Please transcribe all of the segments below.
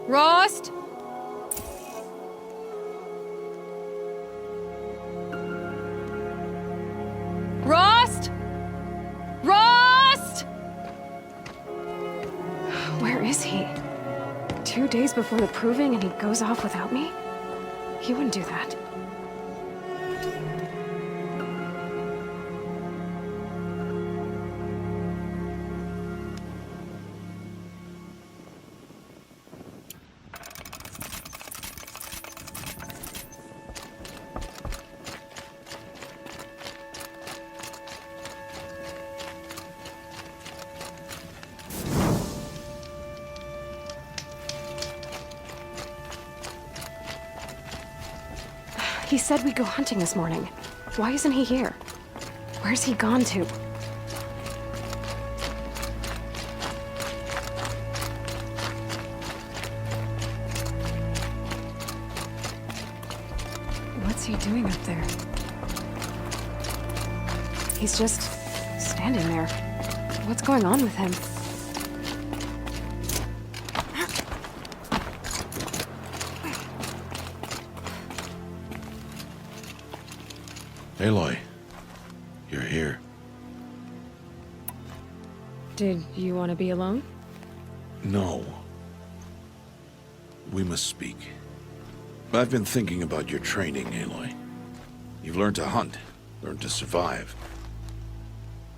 Rost? Rost? Rost? Where is he? 2 days before the proving and he goes off without me? He wouldn't do that. He said we'd go hunting this morning. Why isn't he here? Where's he gone to? What's he doing up there? He's just standing there. What's going on with him? Aloy, you're here. Did you want to be alone? No. We must speak. I've been thinking about your training, Aloy. You've learned to hunt, learned to survive.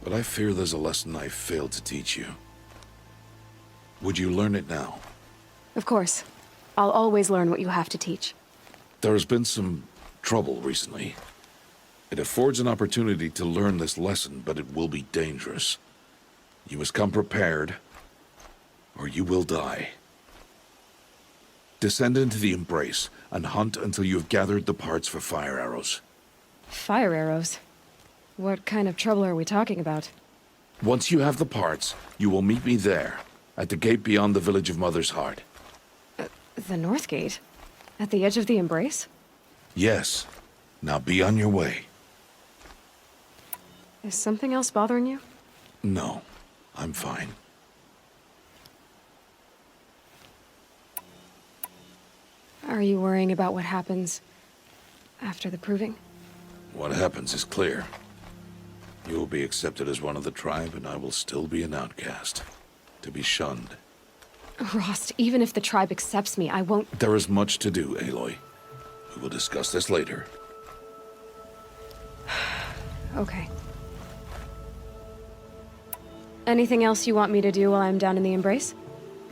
But I fear there's a lesson I failed to teach you. Would you learn it now? Of course. I'll always learn what you have to teach. There has been some trouble recently. It affords an opportunity to learn this lesson, but it will be dangerous. You must come prepared, or you will die. Descend into the Embrace, and hunt until you have gathered the parts for fire arrows. Fire arrows? What kind of trouble are we talking about? Once you have the parts, you will meet me there, at the gate beyond the village of Mother's Heart. The North Gate? At the edge of the Embrace? Yes. Now be on your way. Is something else bothering you? No, I'm fine. Are you worrying about what happens after the proving? What happens is clear. You will be accepted as one of the tribe, and I will still be an outcast. To be shunned. Rost, even if the tribe accepts me, I won't— There is much to do, Aloy. We will discuss this later. Okay. Anything else you want me to do while I'm down in the Embrace?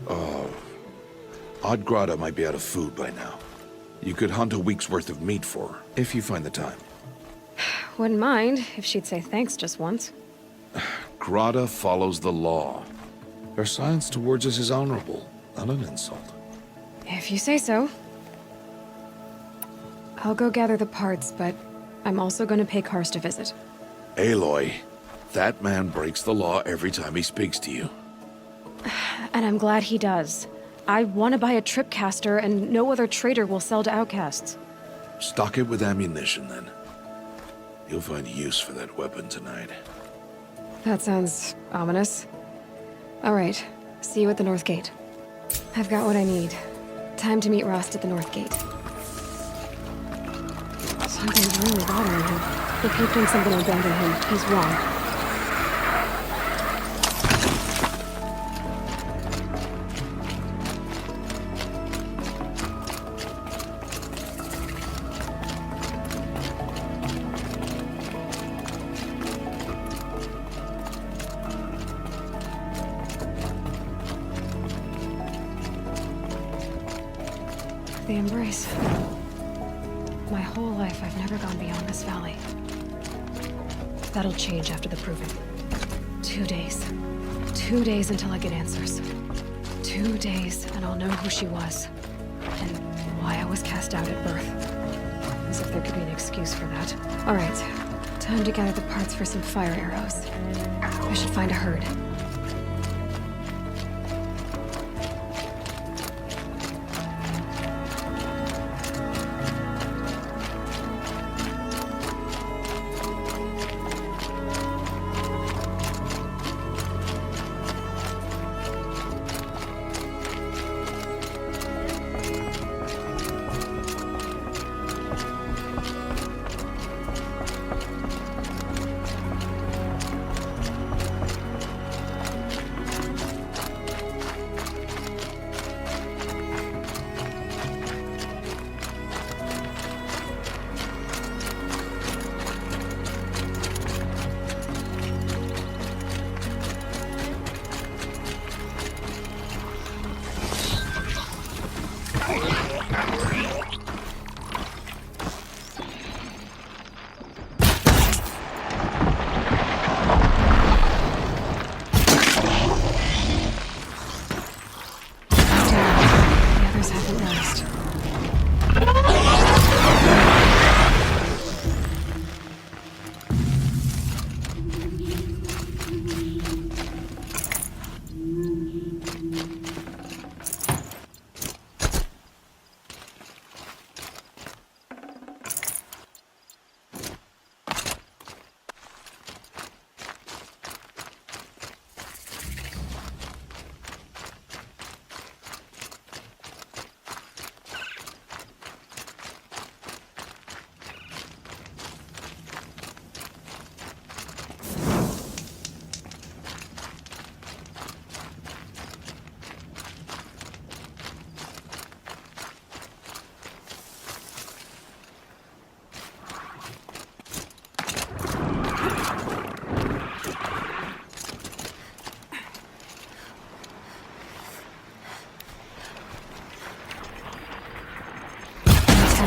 Odd Grata might be out of food by now. You could hunt a week's worth of meat for her, if you find the time. Wouldn't mind if she'd say thanks just once. Grata follows the law. Her silence towards us is honorable, not an insult. If you say so. I'll go gather the parts, but I'm also gonna pay Karst a visit. Aloy, that man breaks the law every time he speaks to you. And I'm glad he does. I want to buy a tripcaster, and no other trader will sell to outcasts. Stock it with ammunition, then. You'll find use for that weapon tonight. That sounds ominous. All right, see you at the North Gate. I've got what I need. Time to meet Rost at the North Gate. Something's really bothering him. If he thinks I'm gonna abandon him, he's wrong. The Embrace. My whole life, I've never gone beyond this valley. That'll change after the proving. 2 days. 2 days until I get answers. 2 days, and I'll know who she was. And why I was cast out at birth. As if there could be an excuse for that. All right. Time to gather the parts for some fire arrows. I should find a herd.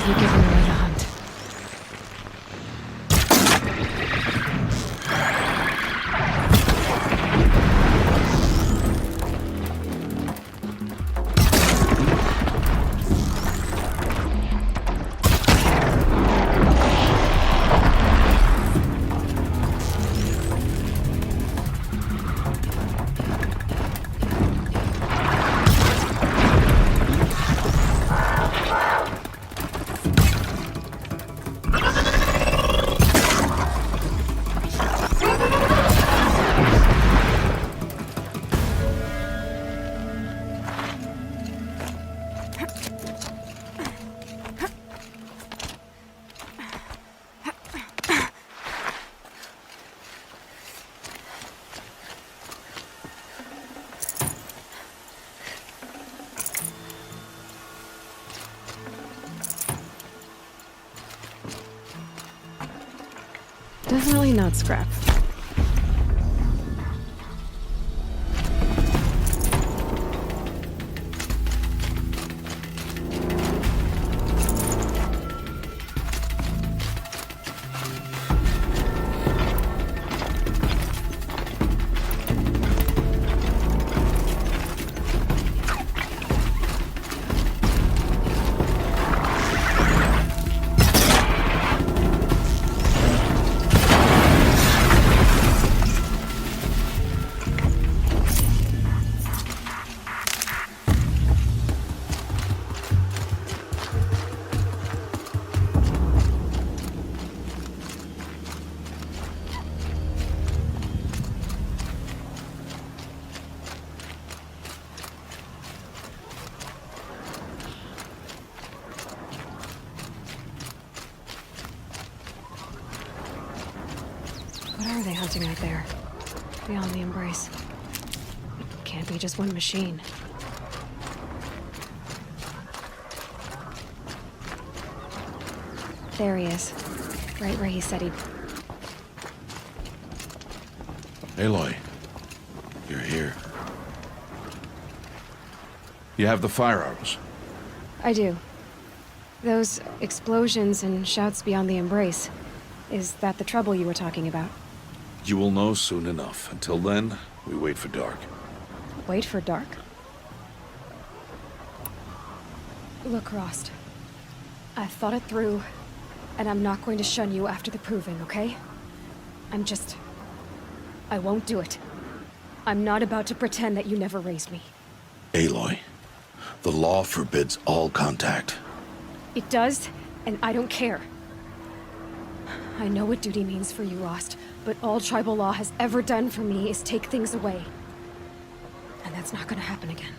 have you given away the hunt? Definitely not scrap. What are they hunting out there? Beyond the embrace. It can't be just one machine. There he is. Right where he said he'd... Aloy, you're here. You have the fire arrows. I do. Those explosions and shouts beyond the embrace. Is that the trouble you were talking about? You will know soon enough. Until then, we wait for dark. Wait for dark? Look, Rost. I've thought it through, and I'm not going to shun you after the proving, okay? I won't do it. I'm not about to pretend that you never raised me. Aloy, the law forbids all contact. It does, and I don't care. I know what duty means for you, Rost, but all tribal law has ever done for me is take things away. And that's not gonna happen again.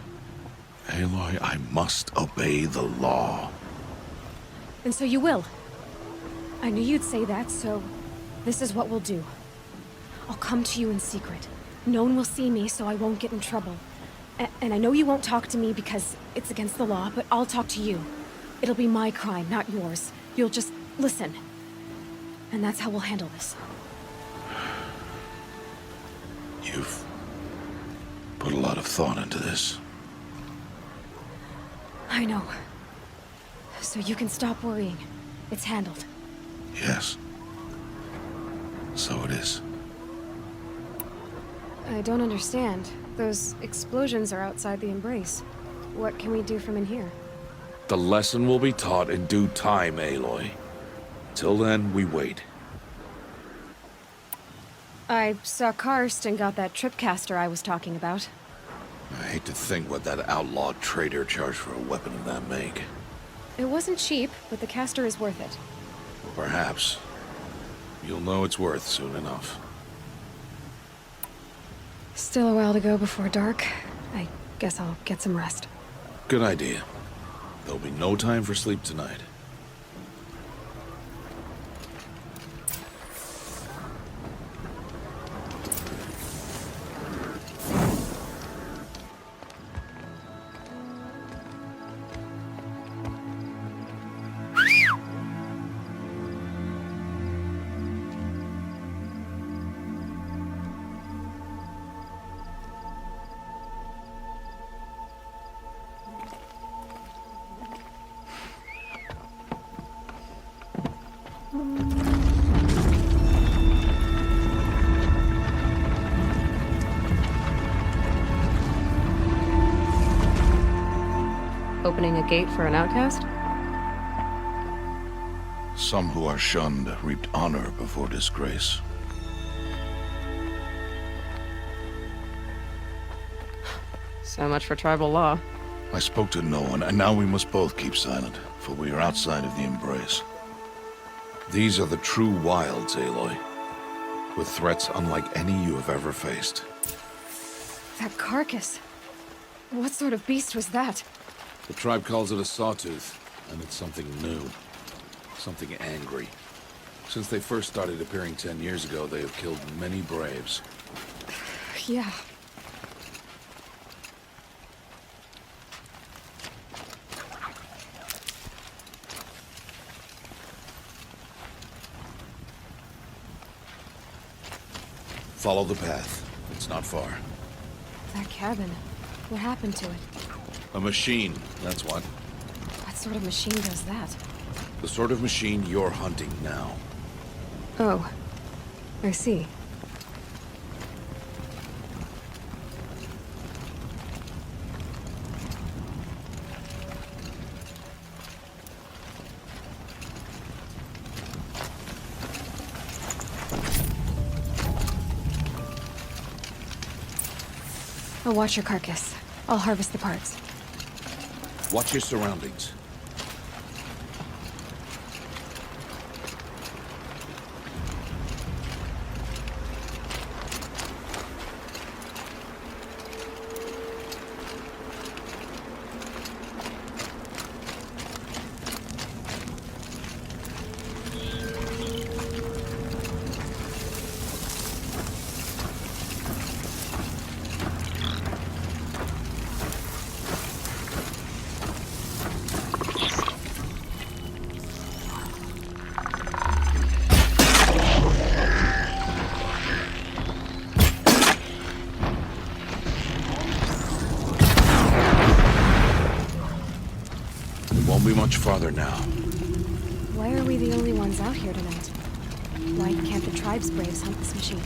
Aloy, I must obey the law. And so you will. I knew you'd say that, so this is what we'll do. I'll come to you in secret. No one will see me, so I won't get in trouble. And I know you won't talk to me because it's against the law, but I'll talk to you. It'll be my crime, not yours. You'll just listen. And that's how we'll handle this. You've put a lot of thought into this. I know. So you can stop worrying. It's handled. Yes. So it is. I don't understand. Those explosions are outside the embrace. What can we do from in here? The lesson will be taught in due time, Aloy. Till then, we wait. I saw Karst and got that tripcaster I was talking about. I hate to think what that outlawed trader charged for a weapon of that make. It wasn't cheap, but the caster is worth it. Perhaps. You'll know it's worth soon enough. Still a while to go before dark. I guess I'll get some rest. Good idea. There'll be no time for sleep tonight. Opening a gate for an outcast? Some who are shunned reaped honor before disgrace. So much for tribal law. I spoke to no one, and now we must both keep silent, for we are outside of the embrace. These are the true wilds, Aloy, with threats unlike any you have ever faced. That carcass. What sort of beast was that? The tribe calls it a sawtooth, and it's something new. Something angry. Since they first started appearing 10 years ago, they have killed many braves. Yeah. Follow the path. It's not far. That cabin. What happened to it? A machine, that's what. What sort of machine does that? The sort of machine you're hunting now. Oh. I see. I'll watch your carcass. I'll harvest the parts. Watch your surroundings. Won't be much farther now. Why are we the only ones out here tonight? Why can't the tribe's braves hunt this machine?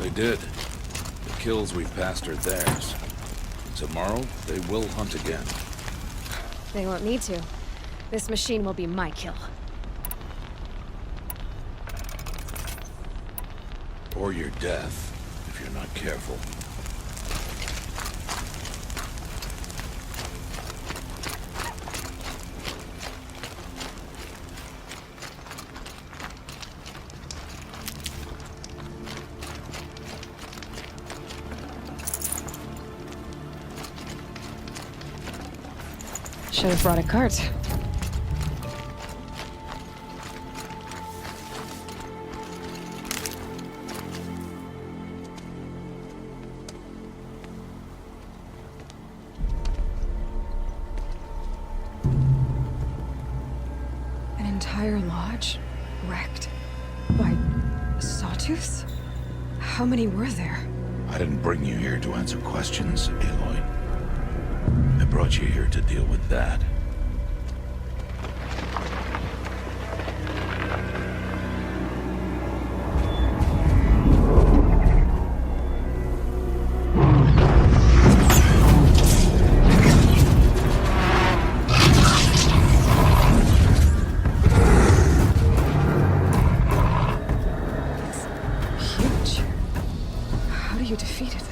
They did. The kills we've passed are theirs. Tomorrow, they will hunt again. They won't need to. This machine will be my kill. Or your death, if you're not careful. Should have brought a cart. An entire lodge wrecked by sawtooths? How many were there? I didn't bring you here to answer questions, Aloy. I brought you here to deal with that. It's huge. How do you defeat it?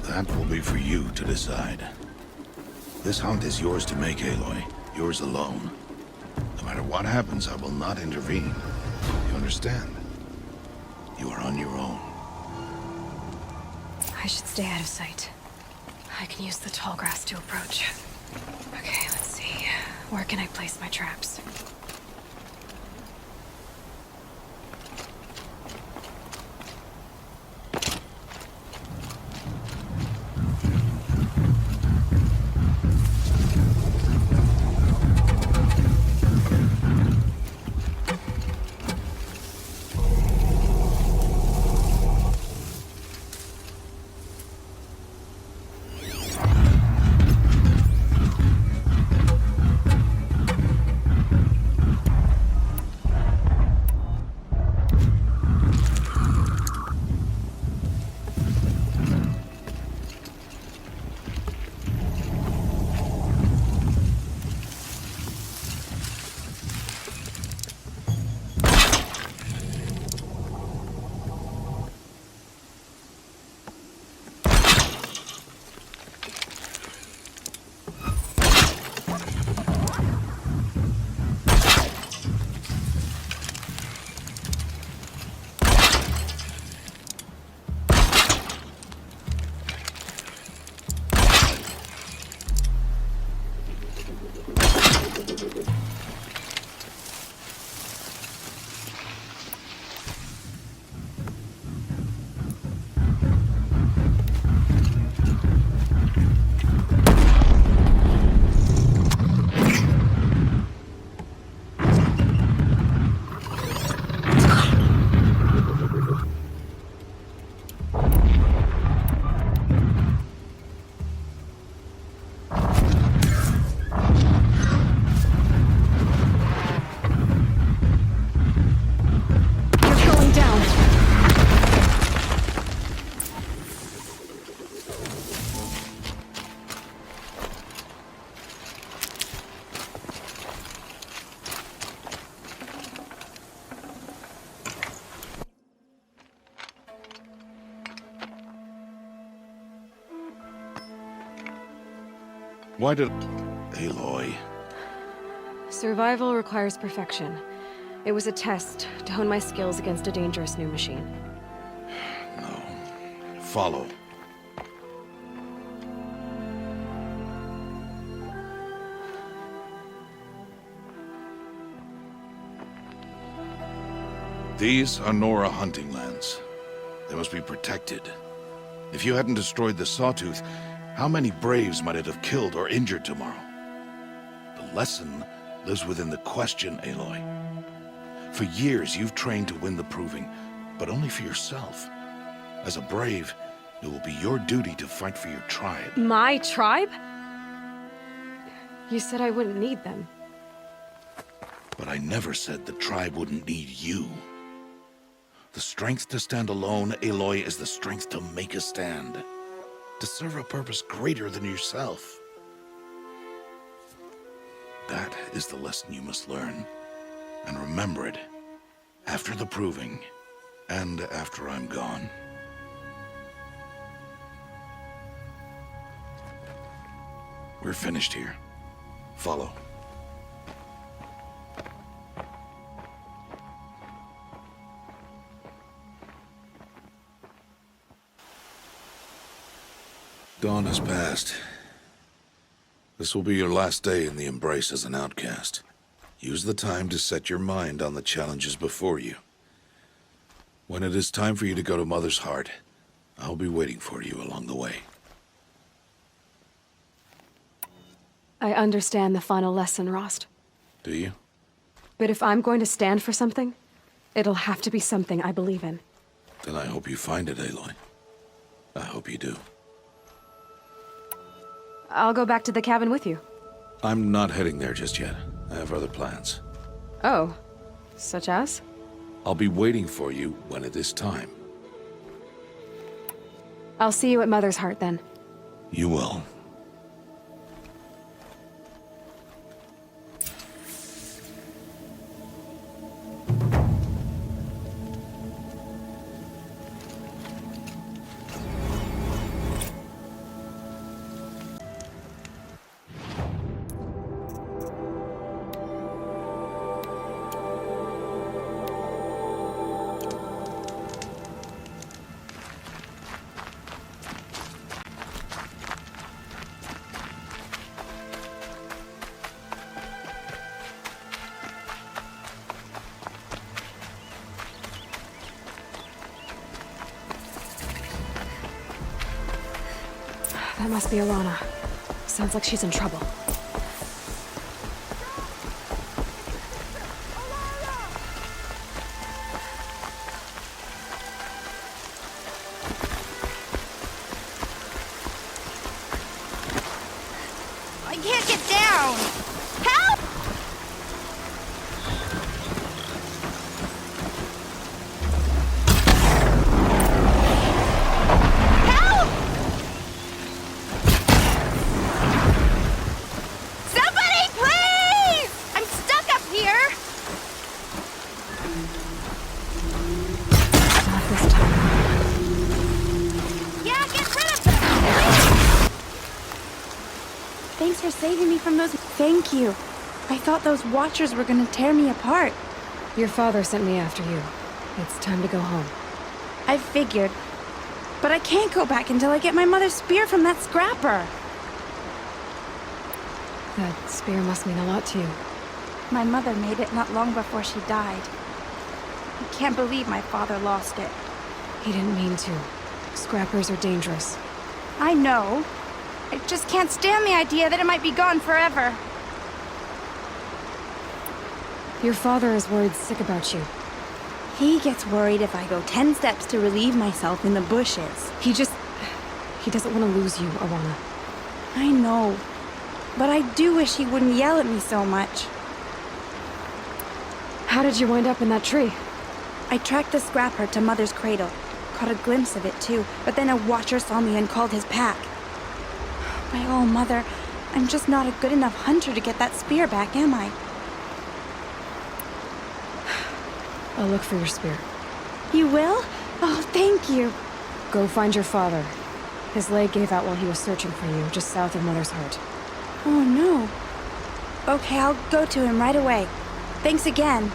That will be for you to decide. This hunt is yours to make, Aloy. Yours alone. No matter what happens, I will not intervene. You understand? You are on your own. I should stay out of sight. I can use the tall grass to approach. Okay, let's see. Where can I place my traps? Why did... Aloy. Survival requires perfection. It was a test to hone my skills against a dangerous new machine. No. Follow. These are Nora hunting lands. They must be protected. If you hadn't destroyed the Sawtooth, how many Braves might it have killed or injured tomorrow? The lesson lives within the question, Aloy. For years, you've trained to win the Proving, but only for yourself. As a Brave, it will be your duty to fight for your tribe. My tribe? You said I wouldn't need them. But I never said the tribe wouldn't need you. The strength to stand alone, Aloy, is the strength to make a stand. To serve a purpose greater than yourself. That is the lesson you must learn. And remember it. After the Proving, and after I'm gone. We're finished here. Follow. Dawn has passed. This will be your last day in the Embrace as an outcast. Use the time to set your mind on the challenges before you. When it is time for you to go to Mother's Heart, I'll be waiting for you along the way. I understand the final lesson, Rost. Do you? But if I'm going to stand for something, it'll have to be something I believe in. Then I hope you find it, Aloy. I hope you do. I'll go back to the cabin with you. I'm not heading there just yet. I have other plans. Oh, such as? I'll be waiting for you when it is time. I'll see you at Mother's Heart then. You will. That must be Alana. Sounds like she's in trouble. I can't get down! Help! Help! Somebody, please! I'm stuck up here! Not this time. Yeah, get rid of them! Thanks for saving me from those. Thank you. I thought those Watchers were gonna tear me apart. Your father sent me after you. It's time to go home. I figured. But I can't go back until I get my mother's spear from that scrapper. That spear must mean a lot to you. My mother made it not long before she died. I can't believe my father lost it. He didn't mean to. Scrappers are dangerous. I know. I just can't stand the idea that it might be gone forever. Your father is worried sick about you. He gets worried if I go 10 steps to relieve myself in the bushes. He doesn't want to lose you, Alana. I know. But I do wish he wouldn't yell at me so much. How did you wind up in that tree? I tracked the scrapper to Mother's cradle. Caught a glimpse of it too, but then a Watcher saw me and called his pack. My oh, Mother, I'm just not a good enough hunter to get that spear back, am I? I'll look for your spear. You will? Oh, thank you. Go find your father. His leg gave out while he was searching for you, just south of Mother's Heart. Oh no. Okay, I'll go to him right away. Thanks again.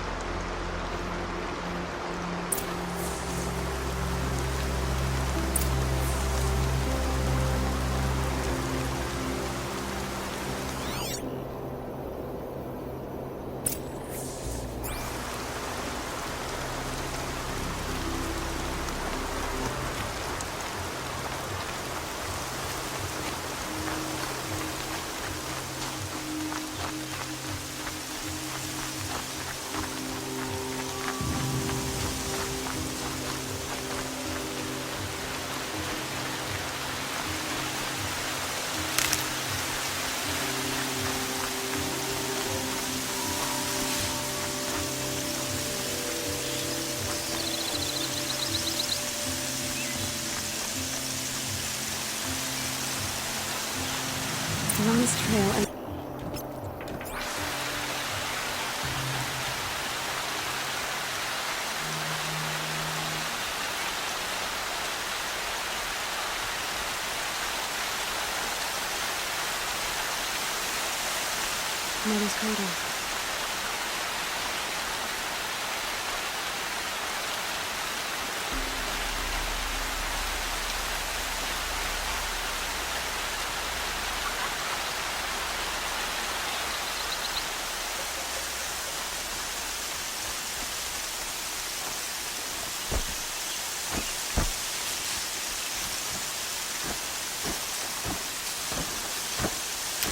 Along this trail and... Mother's cradle.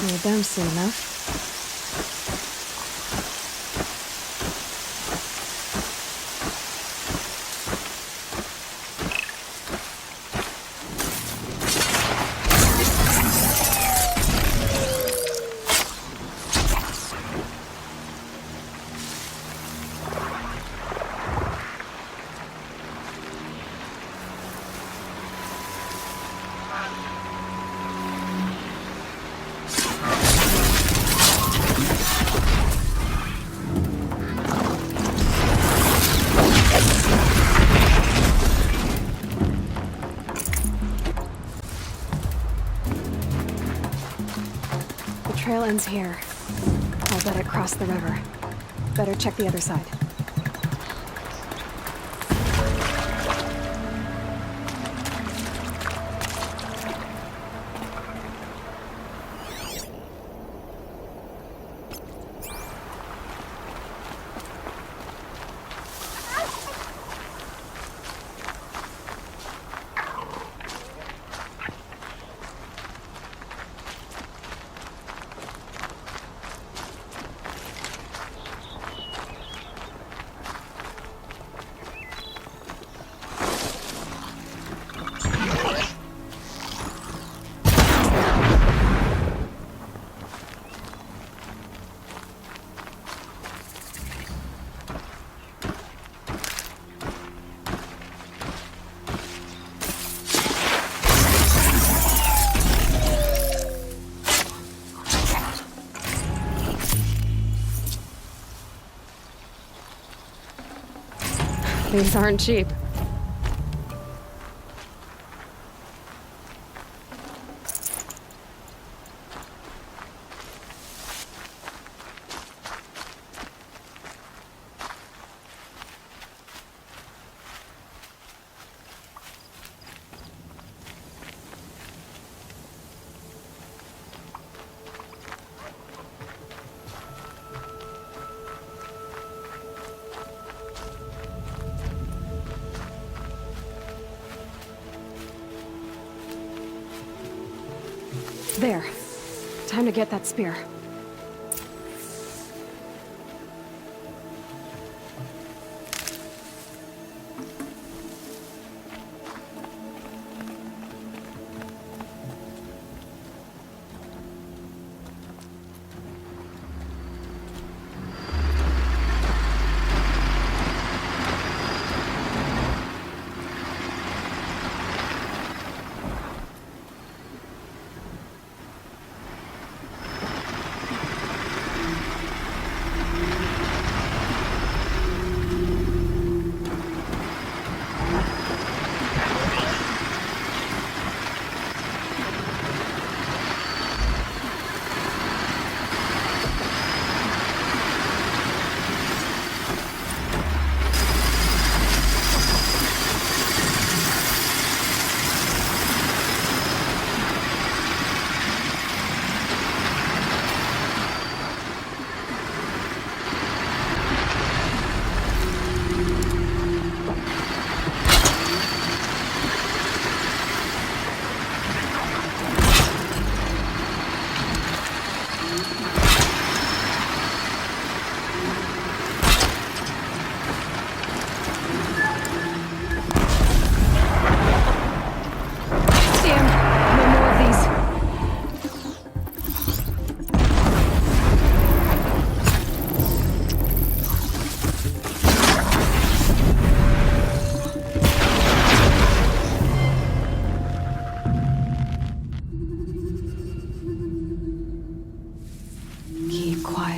We're down soon enough. The trail ends here. I'll bet it crossed the river. Better check the other side. These aren't cheap. There. Time to get that spear.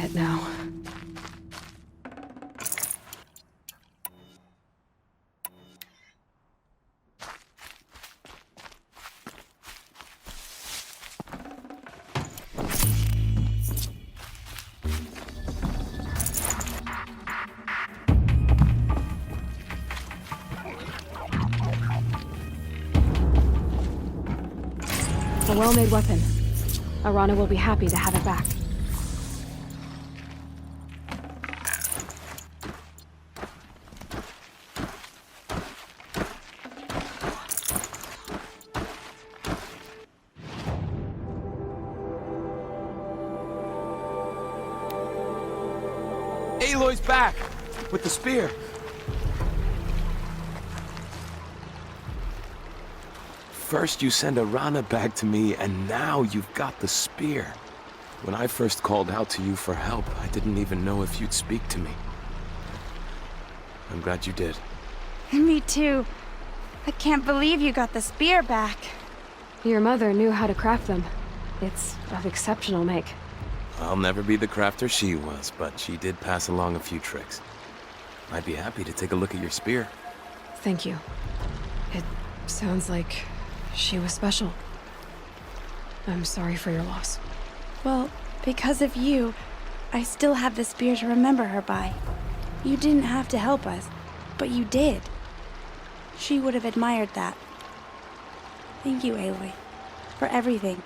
quiet now. A well-made weapon. Arana will be happy to have it back. Aloy's back! With the spear. First you send Arana back to me, and now you've got the spear. When I first called out to you for help, I didn't even know if you'd speak to me. I'm glad you did. Me too. I can't believe you got the spear back. Your mother knew how to craft them. It's of exceptional make. I'll never be the crafter she was, but she did pass along a few tricks. I'd be happy to take a look at your spear. Thank you. It sounds like she was special. I'm sorry for your loss. Well, because of you, I still have the spear to remember her by. You didn't have to help us, but you did. She would have admired that. Thank you, Aloy, for everything.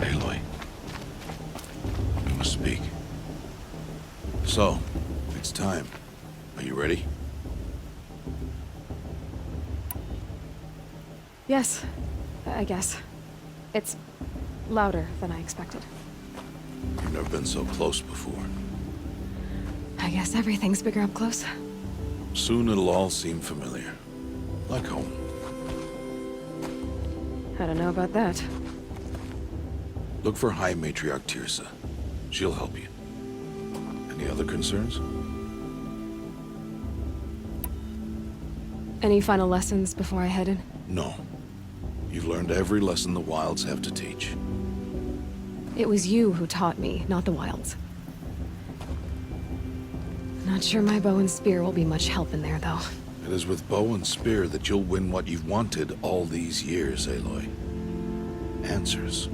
Aloy. We must speak. So, it's time. Are you ready? Yes, I guess. It's louder than I expected. You've never been so close before. I guess everything's bigger up close. Soon it'll all seem familiar. Like home. I don't know about that. Look for High Matriarch Tirsa. She'll help you. Any other concerns? Any final lessons before I head in? No. You've learned every lesson the Wilds have to teach. It was you who taught me, not the Wilds. Not sure my bow and spear will be much help in there, though. It is with bow and spear that you'll win what you've wanted all these years, Aloy. Answers.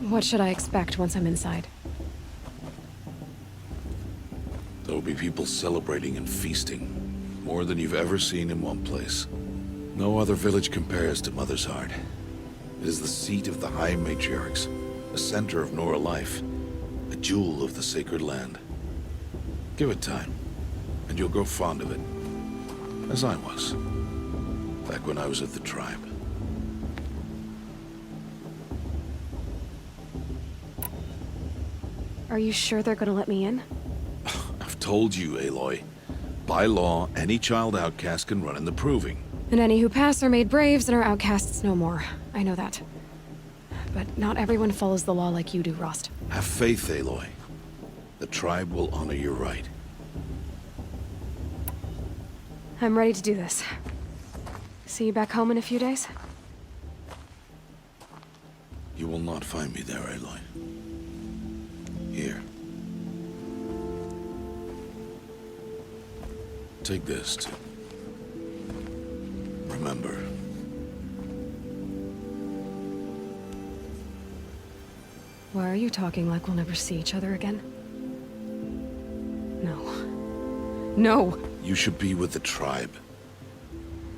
What should I expect once I'm inside? There will be people celebrating and feasting. More than you've ever seen in one place. No other village compares to Mother's Heart. It is the seat of the High Matriarchs, a center of Nora life, a jewel of the sacred land. Give it time, and you'll grow fond of it. As I was, back when I was at the tribe. Are you sure they're gonna let me in? I've told you, Aloy. By law, any child outcast can run in the proving. And any who pass are made braves and are outcasts no more. I know that. But not everyone follows the law like you do, Rost. Have faith, Aloy. The tribe will honor your right. I'm ready to do this. See you back home in a few days? You will not find me there, Aloy. Here. Take this to remember. Why are you talking like we'll never see each other again? No. No! You should be with the tribe.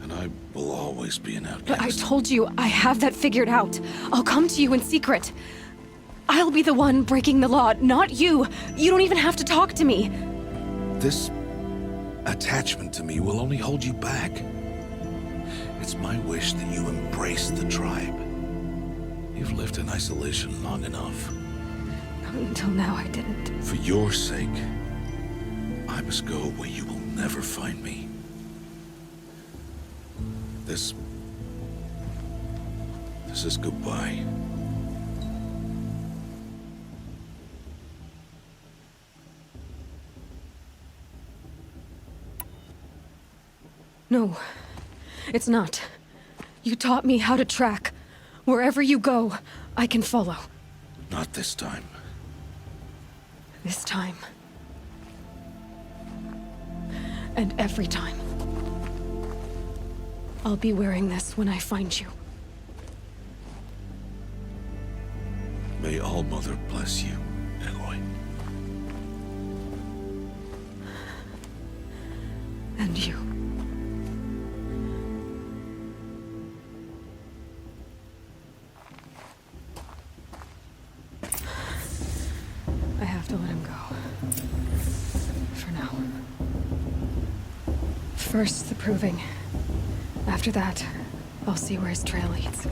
And I will always be an outcast. But I told you, I have that figured out. I'll come to you in secret. I'll be the one breaking the law, not you. You don't even have to talk to me. This attachment to me will only hold you back. It's my wish that you embrace the tribe. You've lived in isolation long enough. Until now, I didn't. For your sake, I must go where you will never find me. This is goodbye. No, it's not. You taught me how to track. Wherever you go, I can follow. Not this time. This time. And every time. I'll be wearing this when I find you. May All-Mother bless you, Aloy. And you. I have to let him go. For now. First, the proving. After that, I'll see where his trail leads.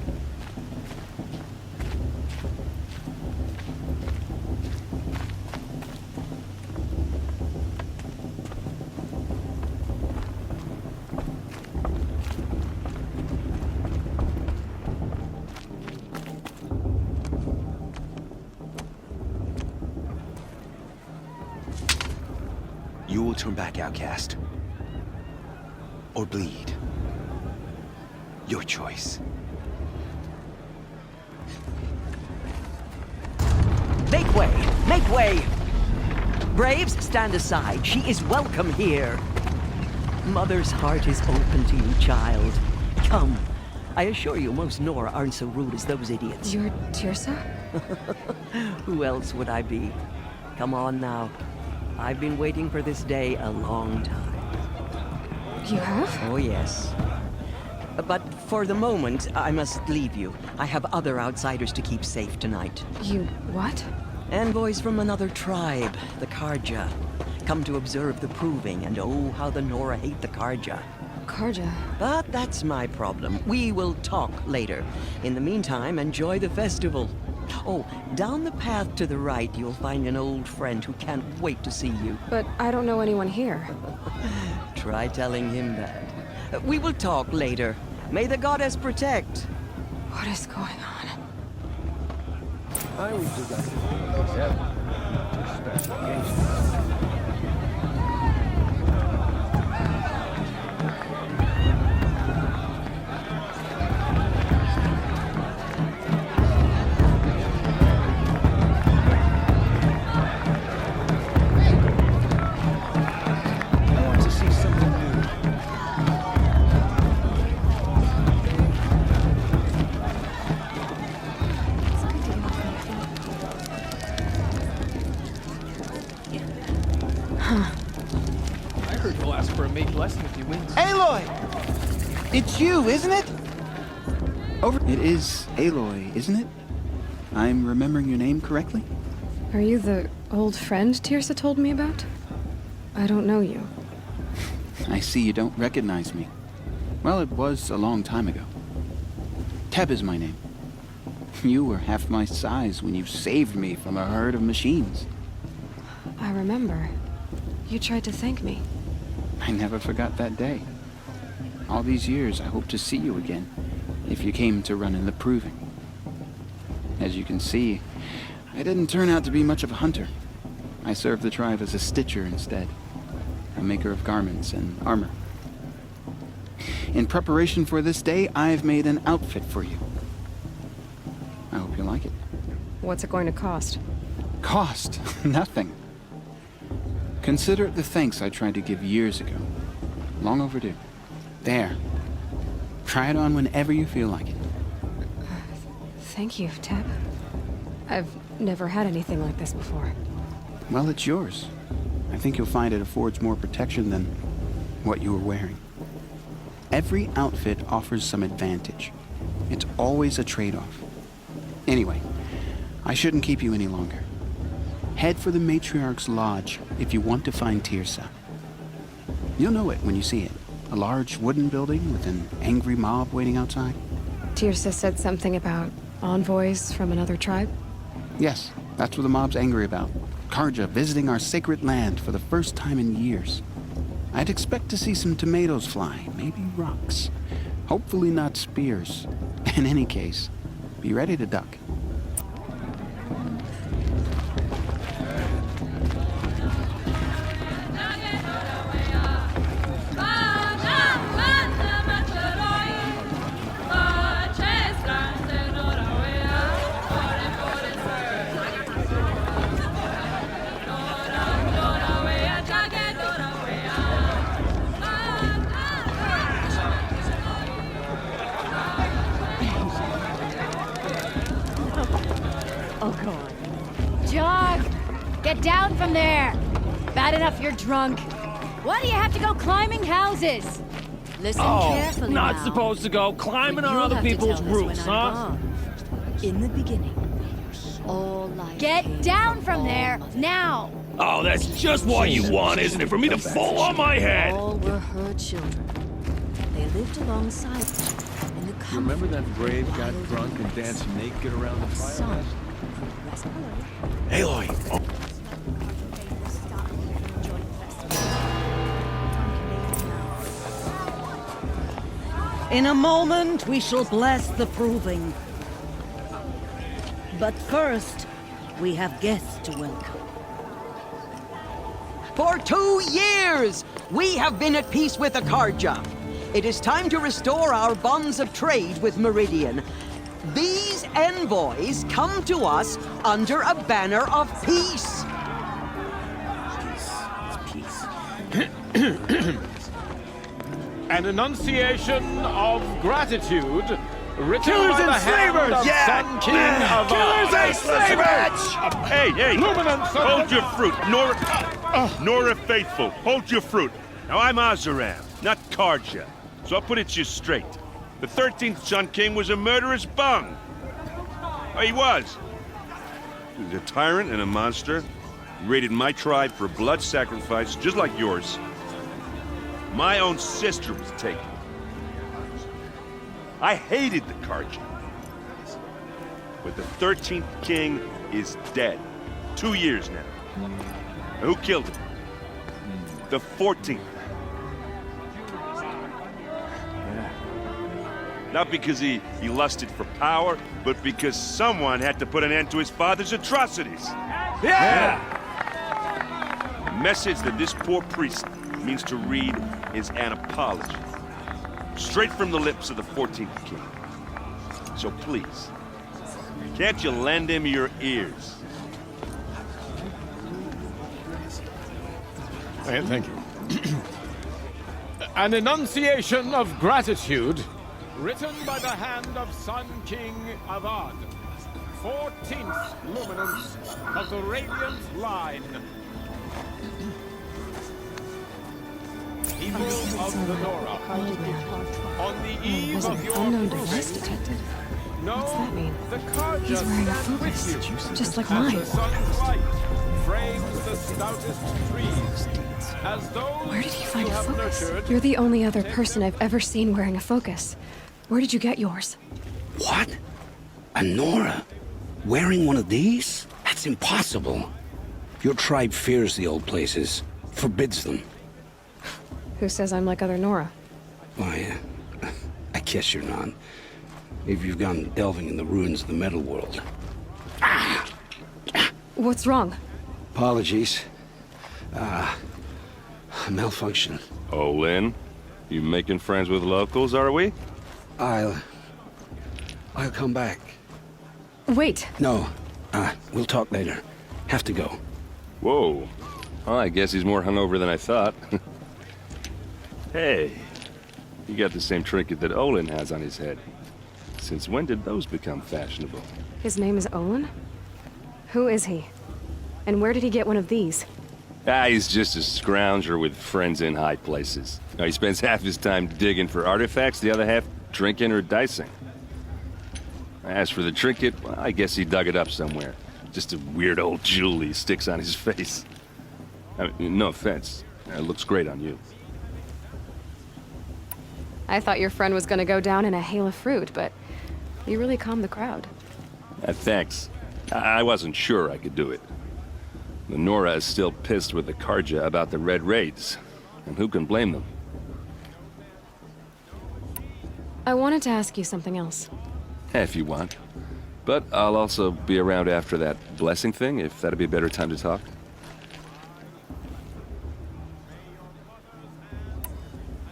You will turn back, outcast. Or bleed. Your choice. Make way! Make way! Braves, stand aside. She is welcome here. Mother's heart is open to you, child. Come. I assure you, most Nora aren't so rude as those idiots. You're Tirsa? Who else would I be? Come on now. I've been waiting for this day a long time. You have? Oh, yes. But for the moment, I must leave you. I have other outsiders to keep safe tonight. You what? Envoys from another tribe, the Karja. Come to observe the proving, and oh, how the Nora hate the Karja. Karja. But that's my problem. We will talk later. In the meantime, enjoy the festival. Oh, down the path to the right, you'll find an old friend who can't wait to see you. But I don't know anyone here. Try telling him that. We will talk later. May the goddess protect. What is going on? I would do that. I want to see something new. I heard he'll ask for a mage blessing if he wins. Aloy! It's you, isn't it? It is Aloy, isn't it? I'm remembering your name correctly? Are you the old friend Tirsa told me about? I don't know you. I see you don't recognize me. Well, it was a long time ago. Teb is my name. You were half my size when you saved me from a herd of machines. I remember. You tried to thank me. I never forgot that day. All these years, I hope to see you again, if you came to run in the proving. As you can see, I didn't turn out to be much of a hunter. I served the tribe as a stitcher instead, a maker of garments and armor. In preparation for this day, I've made an outfit for you. I hope you like it. What's it going to cost? Cost? Nothing. Consider it the thanks I tried to give years ago. Long overdue. There. Try it on whenever you feel like it. Thank you, Teb. I've never had anything like this before. Well, it's yours. I think you'll find it affords more protection than what you were wearing. Every outfit offers some advantage. It's always a trade-off. Anyway, I shouldn't keep you any longer. Head for the Matriarch's Lodge if you want to find Tirsa. You'll know it when you see it. A large wooden building with an angry mob waiting outside. Tirsa said something about envoys from another tribe? Yes, that's what the mob's angry about. Karja visiting our sacred land for the first time in years. I'd expect to see some tomatoes fly, maybe rocks. Hopefully not spears. In any case, be ready to duck. Get down from there! Bad enough you're drunk. Why do you have to go climbing houses? Listen carefully not now. supposed to go climbing on You'll other have to people's tell this roofs, when I'm huh? gone. In the beginning, all life. Get down from there now! Oh, that's just what you want, isn't it? For me to fall on my head! All were her children. They lived alongside each other in the comfort. Remember that of Brave the got wild drunk and hills. danced naked around the fire? Sun. Aloy! In a moment, we shall bless the proving. But first, we have guests to welcome. For 2 years, we have been at peace with Akarja. It is time to restore our bonds of trade with Meridian. These envoys come to us under a banner of peace. An enunciation of gratitude written Killers by and the hand slavers! of Sun King of Killers and slavers! Hey, hey! Luminance of Hold the- your fruit, Nora Faithful. Hold your fruit. Now I'm Azaram, not Karja, so I'll put it to you straight. The 13th Sun King was a murderous bung. Oh, he was. He was a tyrant and a monster. He raided my tribe for a blood sacrifice, just like yours. My own sister was taken. I hated the Karja. But the 13th king is dead. 2 years now. Now, who killed him? The 14th. Not because he lusted for power, but because someone had to put an end to his father's atrocities. Yeah! The message that this poor priest means to read is an apology. Straight from the lips of the 14th king. So please, can't you lend him your ears? Thank you. An enunciation of gratitude written by the hand of Sun King Avad, 14th luminance of the Radiant Line. People of the Nora, on the eve There's an of your unknown proving, device detected. know What's that mean? the Karja He's wearing a stand with focus, you. just like As mine. the sun's light frames the stoutest trees. As those Where did he find you a have focus? nurtured, You're the only other person I've ever seen wearing a focus. Where did you get yours? What? A Nora? Wearing one of these? That's impossible. Your tribe fears the old places, forbids them. Who says I'm like other Nora? Why, I guess you're not. If you've gone delving in the ruins of the metal world. What's wrong? Apologies. Malfunction. Oh, Lynn, you making friends with locals, are we? I'll come back. Wait. No, We'll talk later. Have to go. Whoa. Well, I guess he's more hungover than I thought. Hey, you got the same trinket that Olin has on his head. Since when did those become fashionable? His name is Olin? Who is he? And where did he get one of these? He's just a scrounger with friends in high places. Now, he spends half his time digging for artifacts, the other half drinking or dicing. As for the trinket, well, I guess he dug it up somewhere. Just a weird old jewel he sticks on his face. I mean, no offense. It looks great on you. I thought your friend was gonna go down in a hail of fruit, but you really calmed the crowd. Thanks. I wasn't sure I could do it. The Nora is still pissed with the Karja about the Red Raids, and who can blame them? I wanted to ask you something else. If you want. But I'll also be around after that blessing thing, if that'd be a better time to talk.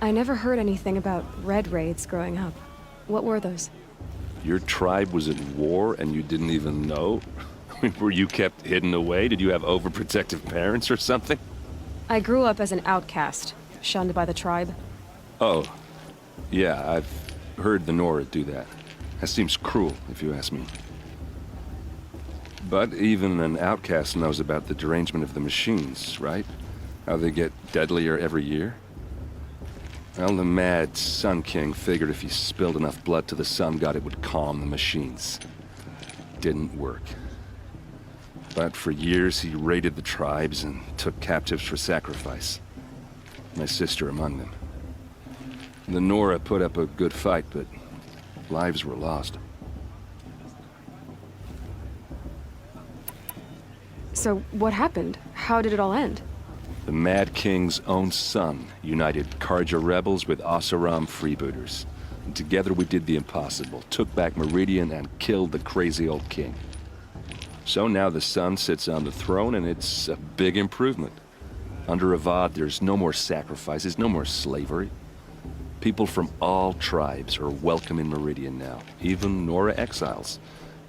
I never heard anything about Red Raids growing up. What were those? Your tribe was at war and you didn't even know? Were you kept hidden away? Did you have overprotective parents or something? I grew up as an outcast, shunned by the tribe. Oh, yeah, I've heard the Nora do that. That seems cruel, if you ask me. But even an outcast knows about the derangement of the machines, right? How they get deadlier every year? Well, the mad Sun King figured if he spilled enough blood to the Sun God, it would calm the machines. Didn't work. But for years, he raided the tribes and took captives for sacrifice. My sister among them. The Nora put up a good fight, but lives were lost. So, what happened? How did it all end? The Mad King's own son united Karja rebels with Oseram freebooters. And together we did the impossible, took back Meridian and killed the crazy old king. So now the son sits on the throne and it's a big improvement. Under Avad, there's no more sacrifices, no more slavery. People from all tribes are welcome in Meridian now, even Nora exiles.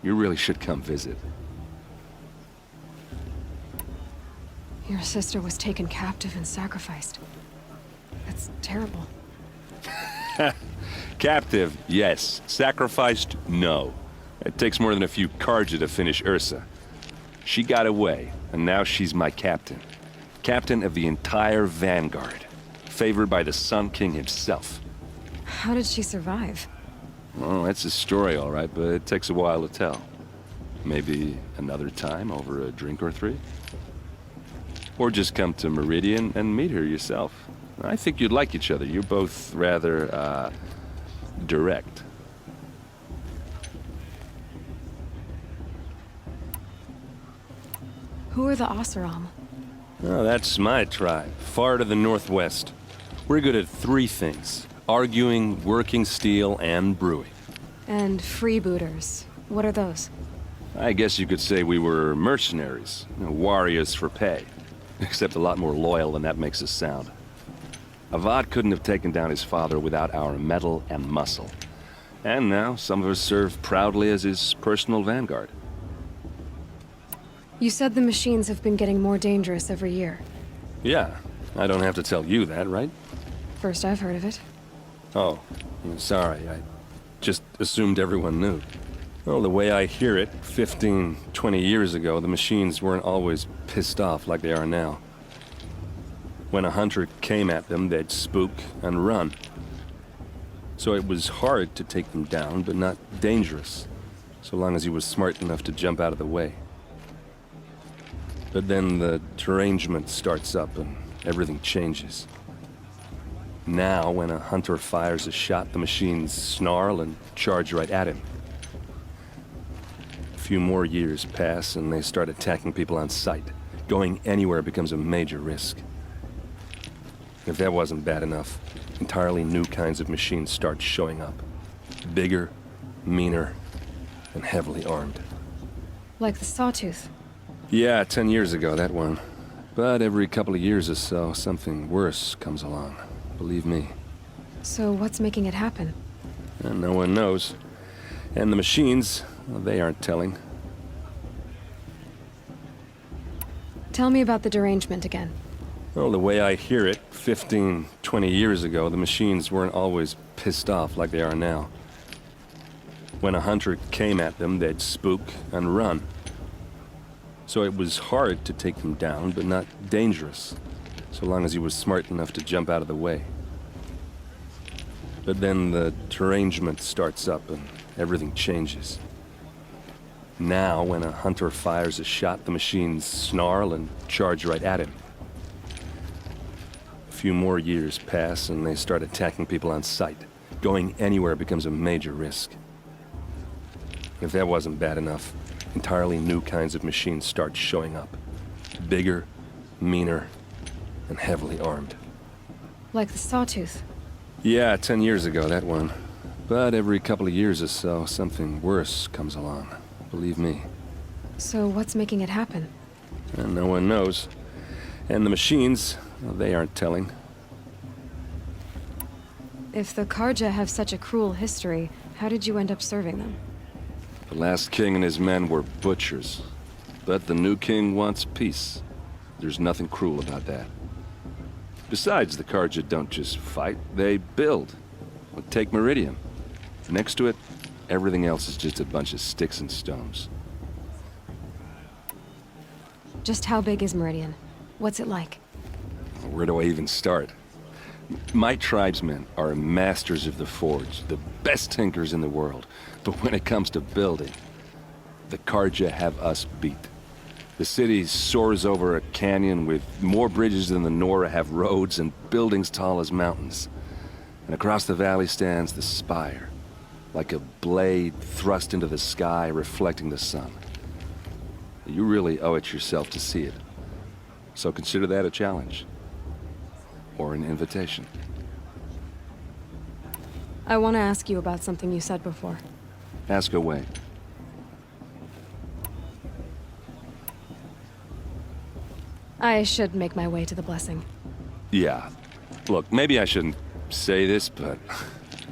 You really should come visit. Your sister was taken captive and sacrificed. That's terrible. Captive, yes. Sacrificed, no. It takes more than a few Karja to finish Ursa. She got away, and now she's my captain. Captain of the entire Vanguard. Favored by the Sun King himself. How did she survive? Oh, that's a story, all right, but it takes a while to tell. Maybe another time over a drink or three? Or just come to Meridian and meet her yourself. I think you'd like each other. You're both rather, direct. Who are the Oseram? Oh, that's my tribe, far to the northwest. We're good at three things. Arguing, working steel, and brewing. And freebooters. What are those? I guess you could say we were mercenaries. Warriors for pay. Except a lot more loyal than that makes us sound. Avad couldn't have taken down his father without our metal and muscle. And now, some of us serve proudly as his personal vanguard. You said the machines have been getting more dangerous every year. Yeah, I don't have to tell you that, right? First I've heard of it. Oh, sorry, I just assumed everyone knew. Well, the way I hear it, 15, 20 years ago, the machines weren't always pissed off like they are now. When a hunter came at them, they'd spook and run. So it was hard to take them down, but not dangerous, so long as he was smart enough to jump out of the way. But then the derangement starts up and everything changes. Now, when a hunter fires a shot, the machines snarl and charge right at him. A few more years pass and they start attacking people on sight. Going anywhere becomes a major risk. If that wasn't bad enough, entirely new kinds of machines start showing up. Bigger, meaner, and heavily armed. Like the Sawtooth. Yeah, 10 years ago, that one. But every couple of years or so, something worse comes along. Believe me. So what's making it happen? And no one knows. And the machines, well, they aren't telling. Tell me about the derangement again. Well, the way I hear it, 15, 20 years ago, the machines weren't always pissed off like they are now. When a hunter came at them, they'd spook and run. So it was hard to take them down, but not dangerous, so long as he was smart enough to jump out of the way. But then the derangement starts up and everything changes. Now, when a hunter fires a shot, the machines snarl and charge right at him. A few more years pass and they start attacking people on sight. Going anywhere becomes a major risk. If that wasn't bad enough, entirely new kinds of machines start showing up. Bigger, meaner, and heavily armed. Like the Sawtooth. Yeah, 10 years ago, that one. But every couple of years or so, something worse comes along. Believe me. So what's making it happen? And no one knows. And the machines, well, they aren't telling. If the Karja have such a cruel history, how did you end up serving them? The last king and his men were butchers. But the new king wants peace. There's nothing cruel about that. Besides, the Karja don't just fight, they build. Well, take Meridian. Next to it, everything else is just a bunch of sticks and stones. Just how big is Meridian? What's it like? Where do I even start? My tribesmen are masters of the forge, the best tinkers in the world. But when it comes to building, the Karja have us beat. The city soars over a canyon with more bridges than the Nora have roads and buildings tall as mountains. And across the valley stands the spire, like a blade thrust into the sky reflecting the sun. You really owe it yourself to see it. So consider that a challenge. Or an invitation. I want to ask you about something you said before. Ask away. I should make my way to the blessing. Yeah. Look, maybe I shouldn't say this, but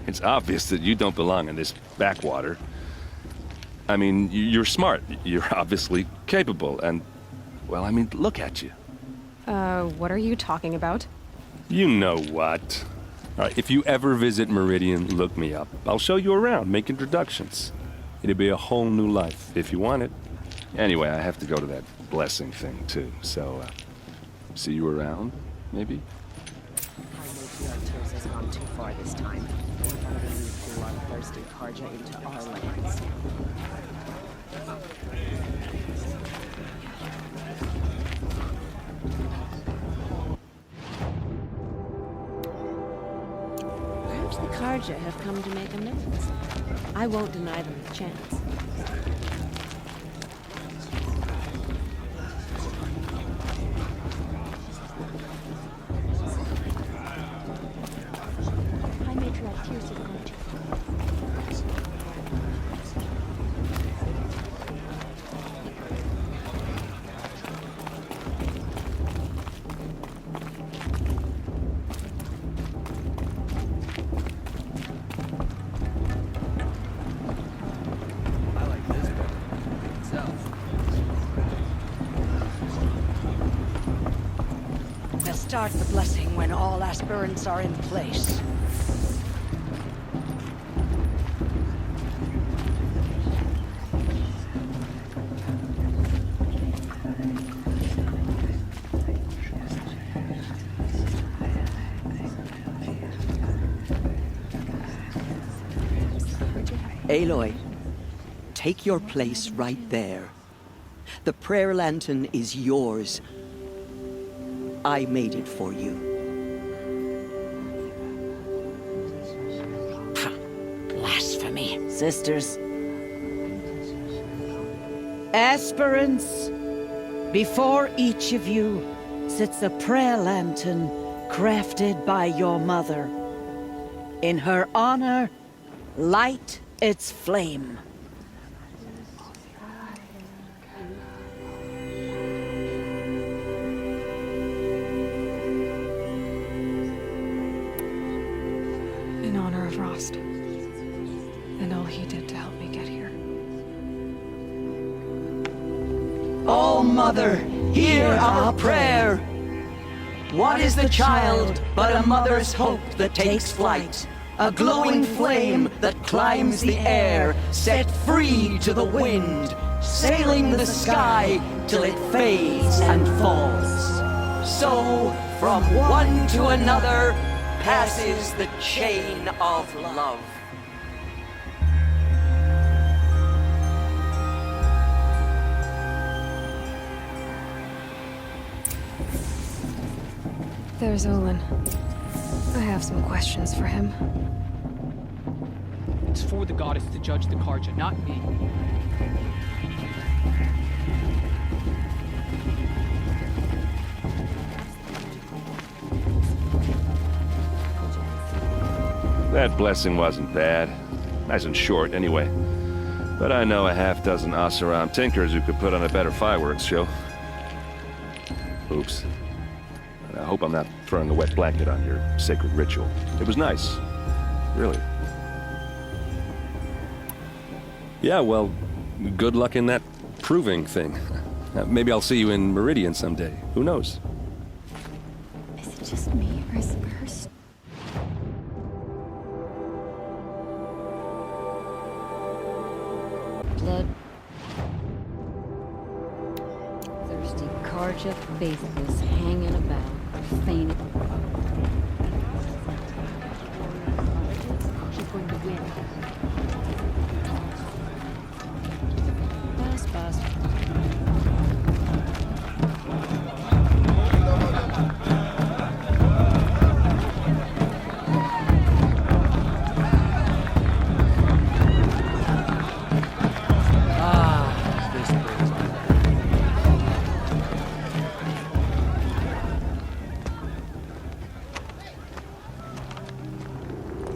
it's obvious that you don't belong in this backwater. I mean, you're smart. You're obviously capable, and, well, I mean, look at you. What are you talking about? You know what. All right, if you ever visit Meridian, look me up. I'll show you around, make introductions. It'll be a whole new life, if you want it. Anyway, I have to go to that blessing thing, too, so, see you around, maybe? Tours has gone too far this time. We're gonna leave our thirsty Karja into our lands. Perhaps the Karja have come to make amends. I won't deny them the chance. Start the blessing when all aspirants are in place. Aloy, take your place right there. The prayer lantern is yours. I made it for you. Blasphemy. Sisters. Aspirants, before each of you sits a prayer lantern crafted by your mother. In her honor, light its flame. In honor of Rost. And all he did to help me get here. All Mother, hear our prayer. What is the child but a mother's hope that takes flight? A glowing flame that climbs the air, set free to the wind, sailing the sky till it fades and falls. So, from one to another, passes the chain of love. There's Olin. I have some questions for him. It's for the goddess to judge the Karja, not me. That blessing wasn't bad. Nice and short, anyway. But I know a half-dozen Oseram tinkers who could put on a better fireworks show. Oops. I hope I'm not throwing a wet blanket on your sacred ritual. It was nice. Really. Yeah, well, good luck in that proving thing. Maybe I'll see you in Meridian someday. Who knows? Is it just me, or is her blood? Thirsty Karja faithless hanging about, fainting. She's going to win. Bust.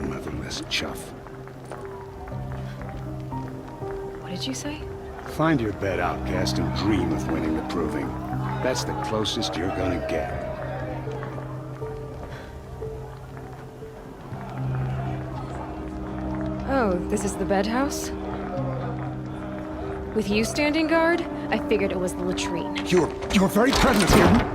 Motherless chuff. What did you say? Find your bed, outcast, and dream of winning the proving. That's the closest you're gonna get. Oh, this is the bed house? With you standing guard, I figured it was the latrine. Your very presence here.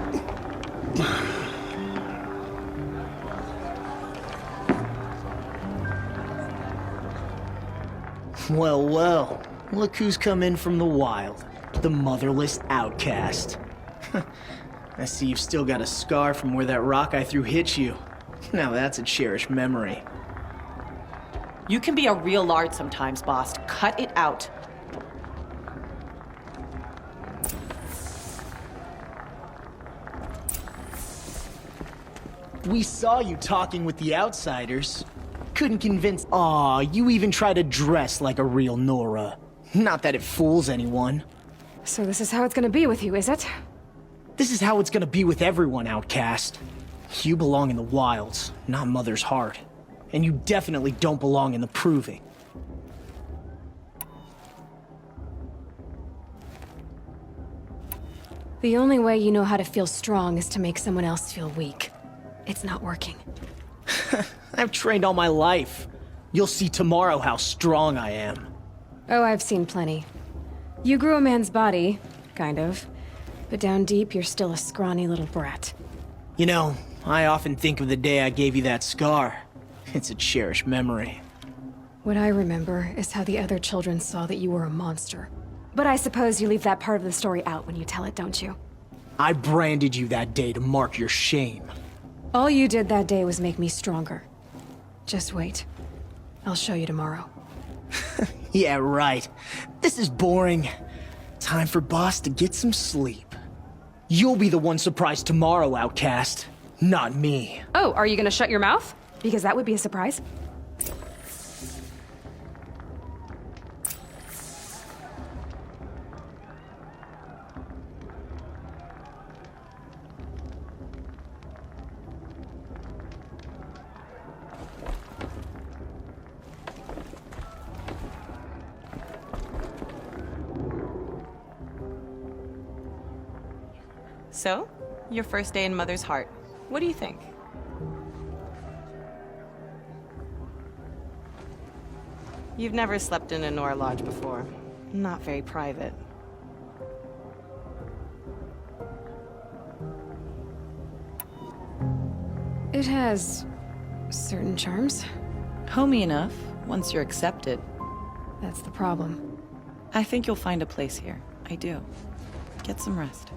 Well, well. Look who's come in from the wild. The motherless outcast. I see you've still got a scar from where that rock I threw hit you. Now that's a cherished memory. You can be a real lard sometimes, boss. Cut it out. We saw you talking with the outsiders. Couldn't convince. Aw, you even try to dress like a real Nora. Not that it fools anyone. So this is how it's gonna be with you, is it? This is how it's gonna be with everyone, outcast. You belong in the wilds, not Mother's heart. And you definitely don't belong in the proving. The only way you know how to feel strong is to make someone else feel weak. It's not working. I've trained all my life. You'll see tomorrow how strong I am. Oh, I've seen plenty. You grew a man's body, kind of. But down deep, you're still a scrawny little brat. You know, I often think of the day I gave you that scar. It's a cherished memory. What I remember is how the other children saw that you were a monster. But I suppose you leave that part of the story out when you tell it, don't you? I branded you that day to mark your shame. All you did that day was make me stronger. Just wait. I'll show you tomorrow. Yeah, right. This is boring. Time for Boss to get some sleep. You'll be the one surprised tomorrow, outcast. Not me. Oh, are you gonna shut your mouth? Because that would be a surprise. So, your first day in Mother's heart. What do you think? You've never slept in a Nora lodge before. Not very private. It has certain charms. Homey enough, once you're accepted. That's the problem. I think you'll find a place here. I do. Get some rest.